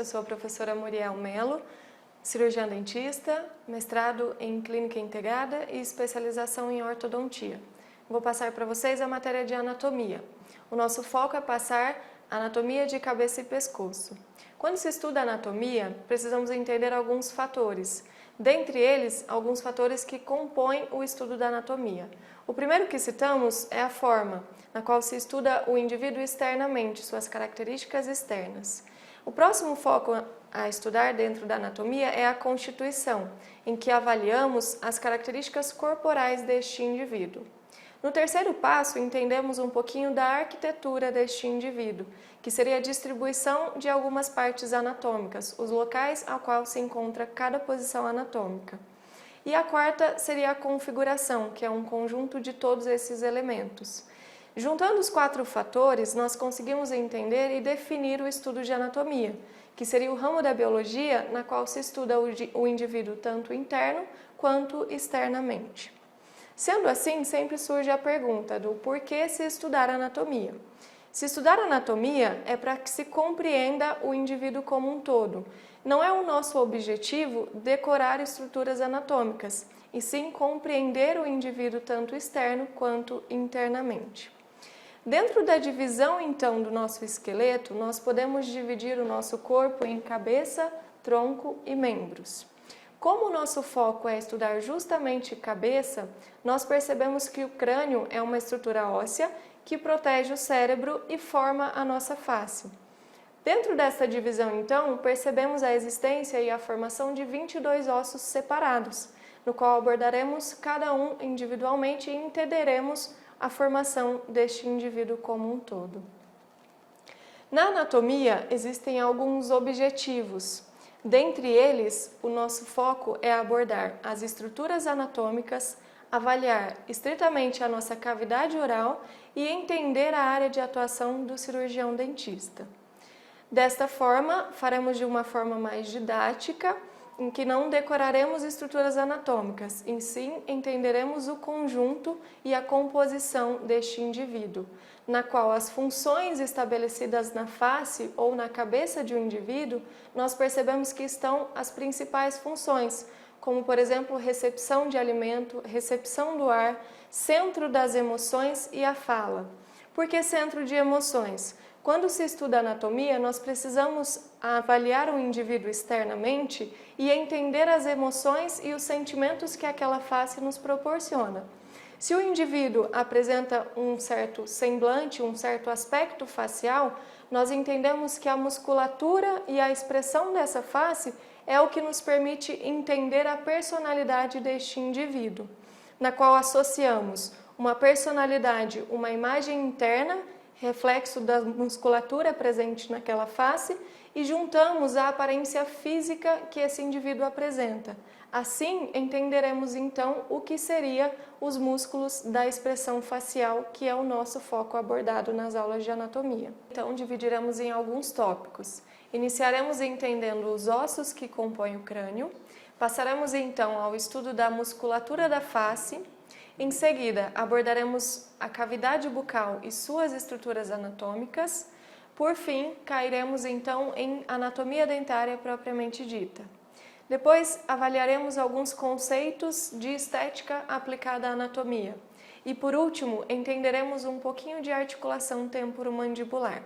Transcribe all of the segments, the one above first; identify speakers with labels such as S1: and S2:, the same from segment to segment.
S1: eu sou a professora Muriel Melo, cirurgiã dentista, mestrado em clínica integrada e especialização em ortodontia. Vou passar para vocês a matéria de anatomia. O nosso foco é passar anatomia de cabeça e pescoço. Quando se estuda anatomia, precisamos entender alguns fatores. Dentre eles, alguns fatores que compõem o estudo da anatomia. O primeiro que citamos é a forma, na qual se estuda o indivíduo externamente, suas características externas. O próximo foco a estudar dentro da anatomia é a constituição, em que avaliamos as características corporais deste indivíduo. No terceiro passo, entendemos um pouquinho da arquitetura deste indivíduo, que seria a distribuição de algumas partes anatômicas, os locais ao qual se encontra cada posição anatômica. E a quarta seria a configuração, que é um conjunto de todos esses elementos. Juntando os quatro fatores, nós conseguimos entender e definir o estudo de anatomia, que seria o ramo da biologia na qual se estuda o indivíduo tanto interno quanto externamente. Sendo assim, sempre surge a pergunta do porquê se estudar anatomia. Se estudar anatomia é para que se compreenda o indivíduo como um todo. Não é o nosso objetivo decorar estruturas anatômicas, e sim compreender o indivíduo tanto externo quanto internamente. Dentro da divisão, então, do nosso esqueleto, nós podemos dividir o nosso corpo em cabeça, tronco e membros. Como o nosso foco é estudar justamente cabeça, nós percebemos que o crânio é uma estrutura óssea que protege o cérebro e forma a nossa face. Dentro dessa divisão, então, percebemos a existência e a formação de 22 ossos separados, no qual abordaremos cada um individualmente e entenderemos a formação deste indivíduo como um todo. Na anatomia, existem alguns objetivos. Dentre eles, o nosso foco é abordar as estruturas anatômicas, avaliar estritamente a nossa cavidade oral e entender a área de atuação do cirurgião dentista. Desta forma, faremos de uma forma mais didática, em que não decoraremos estruturas anatômicas, em sim entenderemos o conjunto e a composição deste indivíduo, na qual as funções estabelecidas na face ou na cabeça de um indivíduo, nós percebemos que estão as principais funções, como por exemplo, recepção de alimento, recepção do ar, centro das emoções e a fala. Por que centro de emoções? Quando se estuda anatomia, nós precisamos avaliar o indivíduo externamente e entender as emoções e os sentimentos que aquela face nos proporciona. Se o indivíduo apresenta um certo semblante, um certo aspecto facial, nós entendemos que a musculatura e a expressão dessa face é o que nos permite entender a personalidade deste indivíduo, na qual associamos uma personalidade, uma imagem interna, reflexo da musculatura presente naquela face, e juntamos a aparência física que esse indivíduo apresenta. Assim, entenderemos então o que seriam os músculos da expressão facial, que é o nosso foco abordado nas aulas de anatomia. Então, dividiremos em alguns tópicos. Iniciaremos entendendo os ossos que compõem o crânio, passaremos então ao estudo da musculatura da face. Em seguida, abordaremos a cavidade bucal e suas estruturas anatômicas. Por fim, cairemos então em anatomia dentária propriamente dita. Depois, avaliaremos alguns conceitos de estética aplicada à anatomia. E por último, entenderemos um pouquinho de articulação temporomandibular.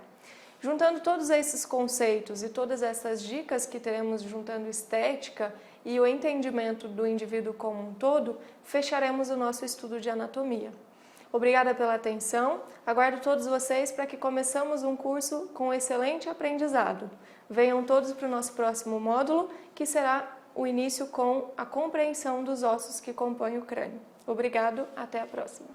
S1: Juntando todos esses conceitos e todas essas dicas que teremos juntando estética e o entendimento do indivíduo como um todo, fecharemos o nosso estudo de anatomia. Obrigada pela atenção, aguardo todos vocês para que começamos um curso com excelente aprendizado. Venham todos para o nosso próximo módulo, que será o início com a compreensão dos ossos que compõem o crânio. Obrigado, até a próxima!